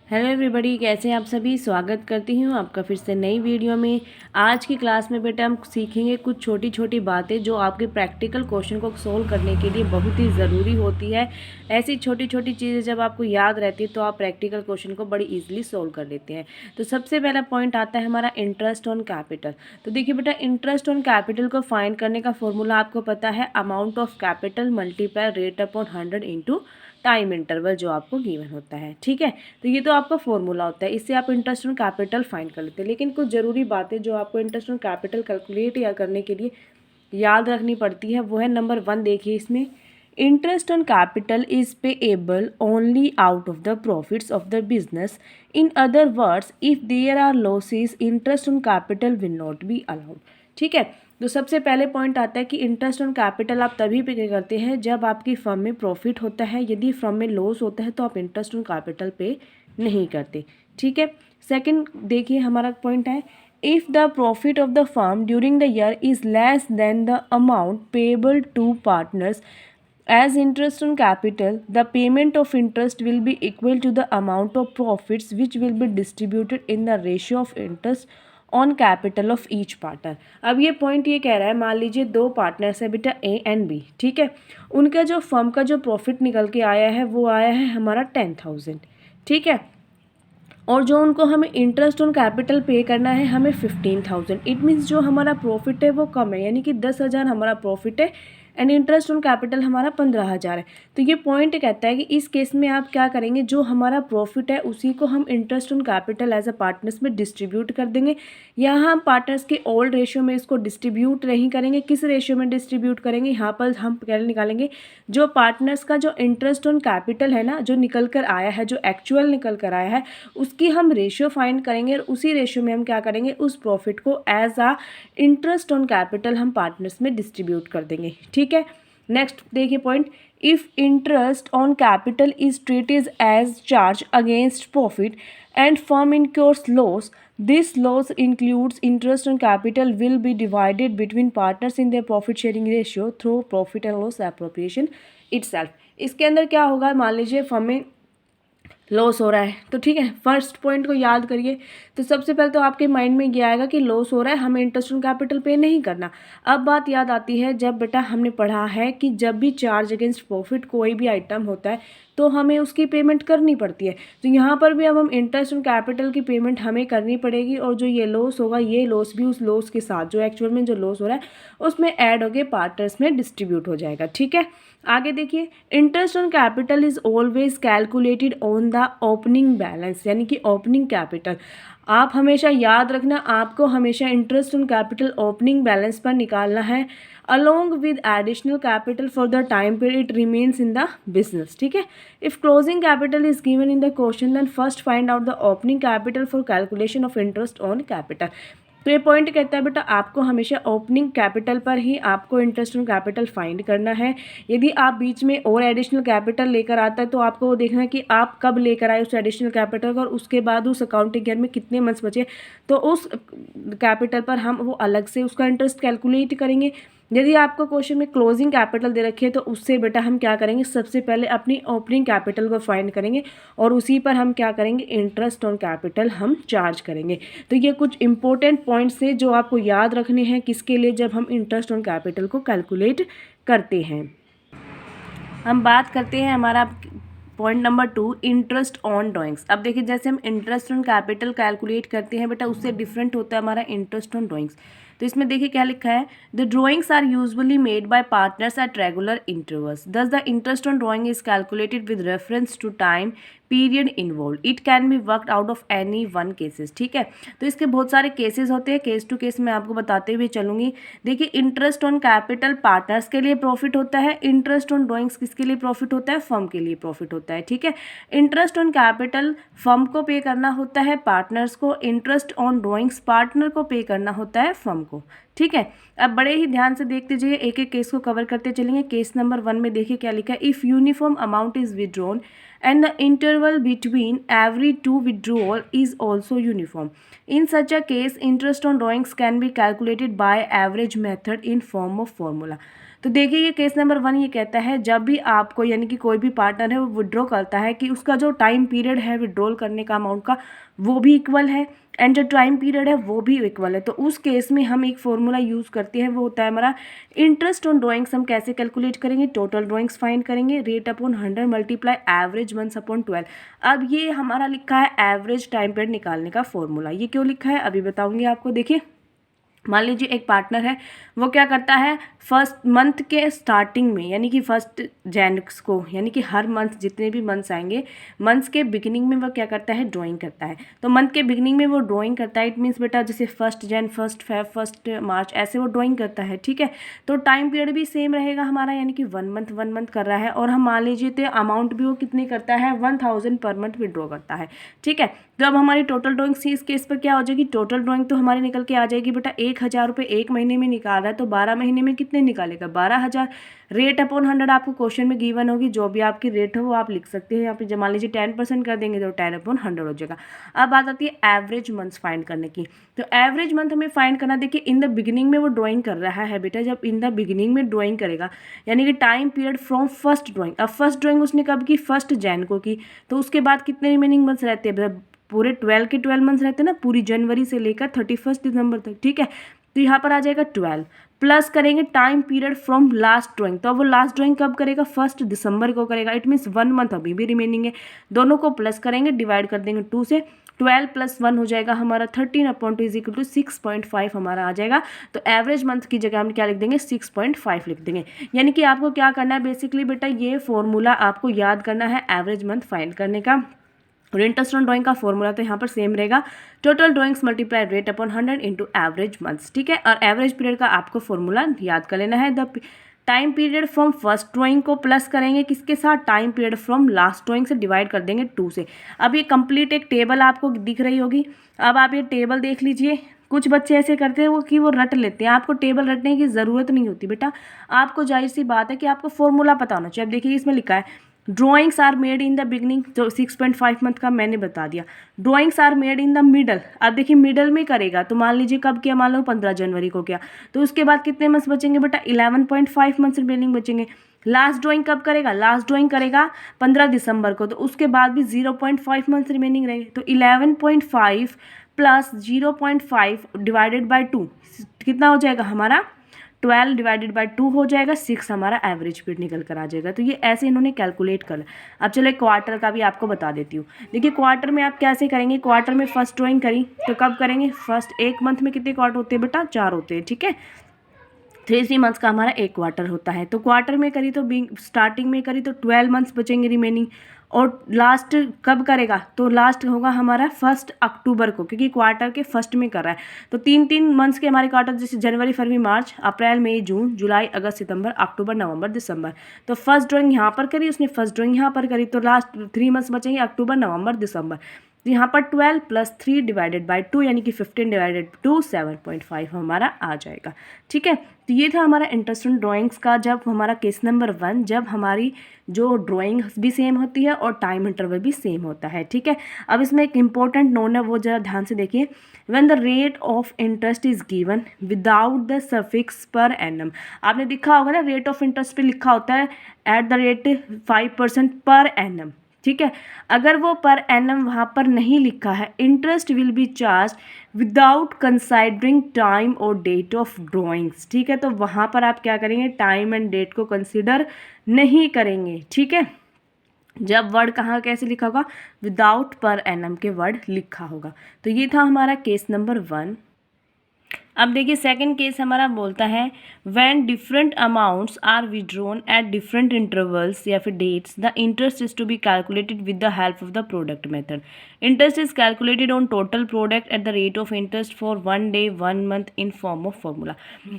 Hello everybody, कैसे हैं आप सभी। स्वागत करती हूँ आपका फिर से नई वीडियो में। आज की क्लास में बेटा हम सीखेंगे कुछ छोटी छोटी बातें जो आपके प्रैक्टिकल क्वेश्चन को सोल्व करने के लिए बहुत ही ज़रूरी होती है। ऐसी छोटी छोटी चीज़ें जब आपको याद रहती है तो आप प्रैक्टिकल क्वेश्चन को बड़ी ईजिली सोल्व कर लेते हैं। तो सबसे पहला पॉइंट आता है हमारा इंटरेस्ट ऑन कैपिटल। तो देखिए बेटा, इंटरेस्ट ऑन कैपिटल को फाइंड करने का फॉर्मूला आपको पता है, amount of capital multiply rate upon 100 into time interval जो आपको गिवन होता है। ठीक है, तो ये तो आपका फॉर्मूला होता है, इससे आप इंटरेस्ट ऑन कैपिटल फाइंड कर लेते हैं। लेकिन कुछ ज़रूरी बातें जो आपको इंटरेस्ट ऑन कैपिटल कैलकुलेट या करने के लिए याद रखनी पड़ती है वो है नंबर 1। देखिए इसमें, interest on capital is payable only out of the profits of the business. In other words, if there are losses interest on capital will not be allowed. ठीक है, तो सबसे पहले पॉइंट आता है कि इंटरेस्ट ऑन कैपिटल आप तभी पे करते हैं जब आपकी फर्म में प्रॉफिट होता है। यदि फर्म में लॉस होता है तो आप इंटरेस्ट ऑन कैपिटल पे नहीं करते। ठीक है, सेकंड देखिए हमारा पॉइंट है, if the profit of the firm during the year is less than the amount payable to partners as interest on capital, the payment of interest will be equal to the amount of profits which will be distributed in the ratio of interest on capital of each partner. अब ये point ये कह रहा है, मान लीजिए दो partners है बेटा ए एंड बी। ठीक है, उनका जो फर्म का जो प्रॉफिट निकल के आया है वो आया है हमारा 10,000। ठीक है, और जो उनको हमें इंटरेस्ट ऑन कैपिटल पे करना है हमें 15,000। इट मीन्स जो हमारा प्रॉफिट है वो कम है, यानी कि 10,000 हमारा प्रॉफिट है एंड इंटरेस्ट ऑन कैपिटल हमारा 15,000 है। तो ये पॉइंट कहता है कि इस केस में आप क्या करेंगे, जो हमारा प्रॉफिट है उसी को हम interest on capital as a partners में डिस्ट्रीब्यूट कर देंगे। यहाँ हम पार्टनर्स के ओल्ड रेशियो में इसको डिस्ट्रीब्यूट नहीं करेंगे। किस रेशियो में डिस्ट्रीब्यूट करेंगे, यहाँ पर हम क्या निकालेंगे, जो पार्टनर्स का जो इंटरेस्ट ऑन कैपिटल है ना, जो निकल कर आया है, जो एक्चुअल निकल कर आया है, उसकी हम रेशियो फाइंड करेंगे और उसी रेशियो में हम क्या करेंगे, उस प्रॉफिट को as a interest on capital हम पार्टनर्स में डिस्ट्रीब्यूट कर देंगे। ठीक है, नेक्स्ट देखिए point, if interest on capital is treated as charge against profit and firm incurs loss, this loss includes interest on capital will be divided between partners in their profit sharing ratio through profit and loss appropriation itself. इसके अंदर क्या होगा, मान लीजिए firm में loss हो रहा है, तो ठीक है, फर्स्ट पॉइंट को याद करिए। तो सबसे पहले तो आपके माइंड में ये आएगा कि लॉस हो रहा है, हमें इंटरेस्ट ऑन कैपिटल पे नहीं करना। अब बात याद आती है, जब बेटा हमने पढ़ा है कि जब भी चार्ज अगेंस्ट प्रॉफिट कोई भी आइटम होता है तो हमें उसकी पेमेंट करनी पड़ती है। तो यहाँ पर भी अब हम इंटरेस्ट ऑन कैपिटल की पेमेंट हमें करनी पड़ेगी, और जो ये लॉस होगा ये लॉस भी उस लॉस के साथ जो एक्चुअल में जो लॉस हो रहा है उसमें ऐड होके पार्टनर्स में डिस्ट्रीब्यूट हो जाएगा। ठीक है, आगे देखिए, interest on capital is always calculated on the opening balance, यानी कि ओपनिंग कैपिटल। आप हमेशा याद रखना, आपको हमेशा interest on capital opening balance पर निकालना है along with additional capital for the time period it remains in the business. ठीक है, if closing capital is given in the question then first find out the opening capital for calculation of interest on capital. तो ये point कहता है बेटा, आपको हमेशा opening capital पर ही आपको इंटरेस्ट ऑन कैपिटल फाइंड करना है। यदि आप बीच में और एडिशनल कैपिटल लेकर आता है तो आपको वो देखना है कि आप कब लेकर आए उस एडिशनल कैपिटल को, और उसके बाद उस अकाउंटिंग ईयर में कितने मंथ्स बचे, तो उस कैपिटल पर हम वो अलग से उसका इंटरेस्ट कैलकुलेट करेंगे। यदि आपको क्वेश्चन में क्लोजिंग कैपिटल दे रखी है तो उससे बेटा हम क्या करेंगे, सबसे पहले अपनी ओपनिंग कैपिटल को फाइंड करेंगे और उसी पर हम क्या करेंगे, इंटरेस्ट ऑन कैपिटल हम चार्ज करेंगे। तो ये कुछ इंपॉर्टेंट पॉइंट्स हैं जो आपको याद रखने हैं, किसके लिए, जब हम इंटरेस्ट ऑन कैपिटल को कैलकुलेट करते हैं। हम बात करते हैं हमारा point number 2, interest on drawings. अब देखिए, जैसे हम इंटरेस्ट ऑन कैपिटल कैलकुलेट करते हैं बेटा, उससे डिफरेंट होता है हमारा इंटरेस्ट ऑन ड्राइंग्स। तो इसमें देखिए क्या लिखा है, the drawings are usually made by partners at regular intervals, thus the interest on drawing is calculated with reference to time period involve, it can be worked out of any one cases. ठीक है, तो इसके बहुत सारे cases होते हैं, case to case मैं आपको बताते हुए चलूंगी। देखिए, इंटरेस्ट ऑन कैपिटल पार्टनर्स के लिए प्रॉफिट होता है, इंटरेस्ट ऑन ड्राइंग्स किसके लिए प्रॉफिट होता है, फर्म के लिए प्रॉफिट होता है। ठीक है, इंटरेस्ट ऑन कैपिटल फर्म को पे करना होता है पार्टनर्स को, इंटरेस्ट ऑन ड्राइंग्स पार्टनर को पे करना होता है फर्म को। ठीक है, अब बड़े ही ध्यान से देखते जाइए, एक एक केस को कवर करते चलेंगे। केस नंबर 1 में देखिए क्या लिखा है, if uniform amount is withdrawn and the interval between every two withdrawal is also uniform. In such a case, interest on drawings can be calculated by average method in form of formula. तो देखिए ये case number 1 ये कहता है जब भी आपको यानी कि कोई भी पार्टनर है वो विड्रॉ करता है कि उसका जो टाइम पीरियड है विड्रॉल करने का अमाउंट का वो भी इक्वल है एंड जो टाइम पीरियड है वो भी इक्वल है। तो उस केस में हम एक फॉर्मूला यूज़ करते हैं, वो होता है हमारा इंटरेस्ट ऑन ड्राइंग्स। हम कैसे कैलकुलेट करेंगे, टोटल ड्राइंग्स फाइंड करेंगे, rate upon 100 multiply average months upon 12। अब ये हमारा लिखा है एवरेज टाइम पीरियड निकालने का फॉर्मूला। ये क्यों लिखा है अभी बताऊंगी आपको। देखिए मान लीजिए एक पार्टनर है, वो क्या करता है फर्स्ट मंथ के स्टार्टिंग में यानी कि फर्स्ट जैन को यानी कि हर मंथ जितने भी मंथ्स आएंगे मंथ्स के बिगिनिंग में वो क्या करता है ड्राइंग करता है। तो मंथ के बिगिनिंग में वो ड्राइंग करता है, इट मीन्स बेटा जैसे 1 जैन 1 फेब 1 मार्च ऐसे वो ड्राइंग करता है, ठीक है। तो टाइम पीरियड भी सेम रहेगा हमारा यानी कि 1 मंथ कर रहा है। और हम मान लीजिए तो अमाउंट भी वो कितनी करता है 1000 पर मंथ विड्रॉ करता है, ठीक है। तो अब हमारी टोटल ड्राइंग इस केस पर क्या हो जाएगी, टोटल ड्राइंग तो हमारी निकल के आ जाएगी बेटा 1000 रुपये एक महीने में निकाल रहा है तो 12 महीने में कितने निकालेगा 12000। रेट अपॉन 100 आपको क्वेश्चन में गिवन होगी, जो भी आपकी रेट हो वो आप लिख सकते हैं। यहाँ पे मान लीजिए 10% कर देंगे तो 10 अपॉन 100 हो जाएगा। अब बात आती है एवरेज मंथ्स फाइंड करने की। तो एवरेज मंथ हमें फाइंड करना, देखिए इन द बिगिनिंग में वो ड्राइंग कर रहा है बेटा, जब इन द बिगिनिंग में ड्राइंग करेगा यानी कि time period from first drawing. अब फर्स्ट ड्राइंग उसने कब की 1 जैन को की, तो उसके बाद कितने रिमेनिंग मंथ्स रहते हैं, पूरे 12 के 12 मंथ्स रहते हैं ना, पूरी जनवरी से लेकर 31 दिसंबर तक, ठीक है। तो यहाँ पर आ जाएगा 12 प्लस करेंगे time period from last drawing. तो अब वो लास्ट ड्राइंग कब करेगा 1 दिसंबर को करेगा, इट मीन्स 1 मंथ अभी भी रिमेनिंग है। दोनों को प्लस करेंगे, डिवाइड कर देंगे 2 से, 12 + 1 हो जाएगा हमारा 13/2 = 6.5 हमारा आ जाएगा। तो एवरेज मंथ की जगह हम क्या लिख देंगे 6.5 लिख देंगे। यानी कि आपको क्या करना है बेसिकली बेटा, ये फॉर्मूला आपको याद करना है एवरेज मंथ फाइंड करने का। और इंटरेस्ट ऑन ड्राइंग का फॉर्मूला तो यहाँ पर सेम रहेगा, total drawings multiply rate upon 100 into average months, ठीक है। और एवरेज पीरियड का आपको फॉर्मूला याद कर लेना है। The time period from first drawing को प्लस करेंगे किसके साथ, time period from last drawing से डिवाइड कर देंगे 2 से। अब ये कंप्लीट एक टेबल आपको दिख रही होगी। अब आप ये टेबल देख लीजिए। कुछ बच्चे ऐसे करते हैं वो कि वो रट लेते हैं, आपको टेबल रटने की ज़रूरत नहीं होती बेटा। आपको जाहिर सी बात है कि आपको फॉर्मूला पता होना चाहिए। अब देखिए इसमें लिखा है drawings are made in the beginning, जो 6.5 मंथ का मैंने बता दिया। Drawings are made in the middle, अब देखिए मिडल में करेगा तो मान लीजिए कब किया, मान लो 15 जनवरी को किया, तो उसके बाद कितने मंथ्स बचेंगे बेटा 11.5 मंथ्स रिमेनिंग बचेंगे। लास्ट ड्राइंग कब करेगा, लास्ट ड्राइंग करेगा 15 दिसंबर को, तो उसके बाद भी 0.5 मंथ्स रिमेनिंग रहेंगे। तो 11.5 प्लस 0.5 डिवाइडेड बाई 2 कितना हो जाएगा हमारा 12 डिवाइडेड बाई 2 हो जाएगा 6 हमारा एवरेज पीरियड निकल कर आ जाएगा। तो ये ऐसे इन्होंने कैलकुलेट कर। अब चलो एक क्वार्टर का भी आपको बता देती हूँ। देखिए क्वार्टर में आप कैसे करेंगे, क्वार्टर में फर्स्ट ड्राइंग करी तो कब करेंगे, फर्स्ट एक मंथ में कितने क्वार्टर होते हैं बेटा 4 होते हैं, ठीक है। 3 मंथ्स का हमारा एक क्वार्टर होता है। तो क्वार्टर में करी तो स्टार्टिंग में करी तो 12 मंथ्स बचेंगे रिमेनिंग। और लास्ट कब करेगा, तो लास्ट होगा हमारा 1 अक्टूबर को, क्योंकि क्वार्टर के फर्स्ट में कर रहा है। तो 3 मंथ्स के हमारे क्वार्टर जैसे जनवरी फरवरी मार्च अप्रैल मई जून जुलाई अगस्त सितंबर अक्टूबर नवंबर दिसंबर। तो फर्स्ट ड्राइंग यहाँ पर करी उसने, फर्स्ट ड्राइंग यहाँ पर करी, तो लास्ट 3 मंथ्स बचेंगे अक्टूबर नवंबर दिसंबर। तो यहाँ पर 12 + 3 डिवाइडेड बाई 2 यानी कि 15 डिवाइडेड 2 7.5 हमारा आ जाएगा, ठीक है। तो ये था हमारा इंटरेस्ट ऑन ड्राइंग्स का, जब हमारा केस नंबर 1, जब हमारी जो ड्राइंग भी सेम होती है और टाइम इंटरवल भी सेम होता है, ठीक है। अब इसमें एक इंपॉर्टेंट नोन है, वो जरा ध्यान से देखिए। When the rate of interest is given without the suffix per annum, आपने देखा होगा ना रेट ऑफ इंटरेस्ट पे लिखा होता है eight the rate 5% per annum, ठीक है। अगर वो पर एनम वहाँ पर नहीं लिखा है, interest will be charge without considering time और डेट ऑफ ड्राइंग्स, ठीक है। तो वहाँ पर आप क्या करेंगे, टाइम एंड डेट को कंसिडर नहीं करेंगे, ठीक है। जब वर्ड कहाँ कैसे लिखा होगा, विदाउट पर एनम के वर्ड लिखा होगा। तो ये था हमारा केस नंबर 1। अब देखिए सेकंड केस हमारा बोलता है when different amounts are withdrawn at different intervals या फिर dates, the interest is to be calculated with the help of the product method. Interest is calculated on total product at the rate of interest for 1 day 1 month in form of formula.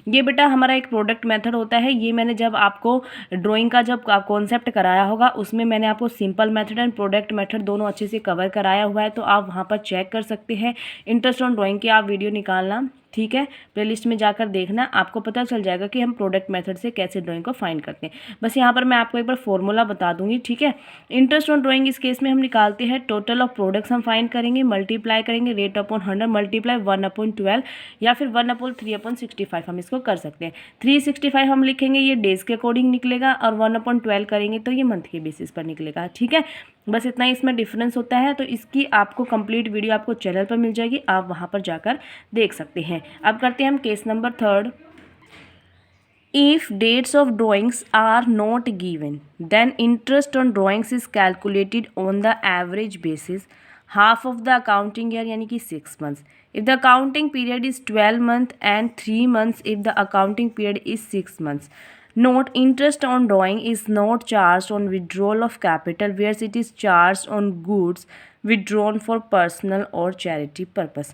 ये बेटा हमारा एक product method होता है। ये मैंने जब आपको ड्राइंग का जब कॉन्सेप्ट कराया होगा उसमें मैंने आपको simple method and product method दोनों अच्छे से कवर कराया हुआ है, तो आप वहाँ पर चेक कर सकते हैं। इंटरेस्ट ऑन ड्राइंग की आप वीडियो निकालना, ठीक है। है, प्लेलिस्ट में जाकर देखना, आपको पता चल जाएगा कि हम प्रोडक्ट मेथड से कैसे ड्राइंग को फाइंड करते हैं। बस यहाँ पर मैं आपको एक बार फॉर्मूला बता दूंगी, ठीक है। इंटरेस्ट ऑन ड्राइंग इस केस में हम निकालते हैं टोटल ऑफ प्रोडक्ट्स हम फाइंड करेंगे, मल्टीप्लाई करेंगे रेट अपॉन 100 मल्टीप्लाई 1/12 या फिर 1/3/65 हम इसको कर सकते हैं। 365 हम लिखेंगे, ये डेज के अकॉर्डिंग निकलेगा, और 1/12 करेंगे तो ये मंथ के बेसिस पर निकलेगा, ठीक है। बस इतना ही इसमें डिफरेंस होता है। तो इसकी आपको कंप्लीट वीडियो आपको चैनल पर मिल जाएगी, आप वहाँ पर जाकर देख सकते हैं। अब करते हैं हम case number 3। If dates of drawings are not given, then interest on drawings is calculated on the average basis, half of the accounting year यानी कि 6 months. If the accounting period is 12 months and 3 months if the accounting period is 6 months. Note: interest on drawing is not charged on withdrawal of capital, whereas it is charged on goods withdrawn for personal or charity purpose.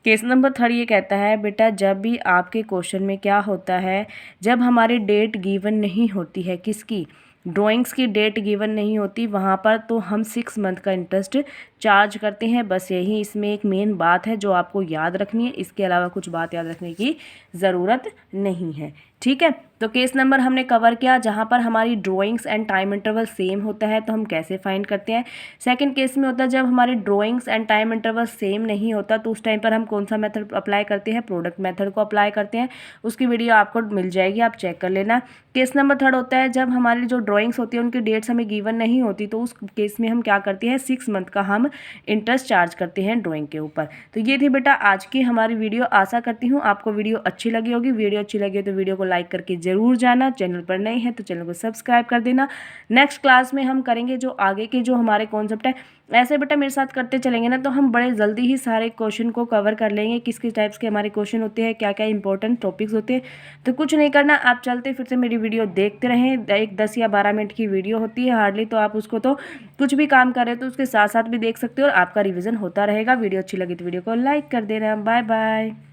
Case number 3 ये कहता है बेटा, जब भी आपके question में क्या होता है, जब हमारी डेट गिवन नहीं होती है, किसकी, ड्राइंग्स की डेट गिवन नहीं होती वहाँ पर, तो हम 6 मंथ का इंटरेस्ट चार्ज करते हैं। बस यही इसमें एक मेन बात है जो आपको याद रखनी है, इसके अलावा कुछ बात याद रखने की ज़रूरत नहीं है, ठीक है। तो केस नंबर हमने कवर किया जहाँ पर हमारी drawings and time interval same होता है, तो हम कैसे फाइंड करते हैं। सेकंड केस में होता है जब हमारे drawings and time interval same नहीं होता, तो उस टाइम पर हम कौन सा मेथड अप्लाई करते हैं, प्रोडक्ट मेथड को अप्लाई करते हैं। उसकी वीडियो आपको मिल जाएगी, आप चेक कर लेना। केस नंबर 3 होता है जब हमारी जो ड्राइंग्स होती है उनकी डेट्स हमें गिवन नहीं होती, तो उस केस में हम क्या करते हैं, 6 मंथ का हम इंटरेस्ट चार्ज करते हैं ड्राइंग के ऊपर। तो ये थी बेटा आज की हमारी वीडियो। आशा करती हूँ आपको वीडियो अच्छी लगी होगी। वीडियो अच्छी लगी हो तो वीडियो को लाइक करके ज़रूर जाना, चैनल पर नए हैं तो चैनल को सब्सक्राइब कर देना। नेक्स्ट क्लास में हम करेंगे जो आगे के जो हमारे कॉन्सेप्ट है, ऐसे बेटा मेरे साथ करते चलेंगे ना तो हम बड़े जल्दी ही सारे क्वेश्चन को कवर कर लेंगे, किस किस टाइप्स के हमारे क्वेश्चन होते हैं, क्या क्या इंपॉर्टेंट टॉपिक्स होते हैं। तो कुछ नहीं करना, आप चलते फिर से मेरी वीडियो देखते रहें। एक 10 या 12 मिनट की वीडियो होती है हार्डली, तो आप उसको तो कुछ भी काम कर रहे हो तो उसके साथ साथ भी देख सकते हो और आपका रिविजन होता रहेगा। वीडियो अच्छी लगी तो वीडियो को लाइक कर देना। Bye bye.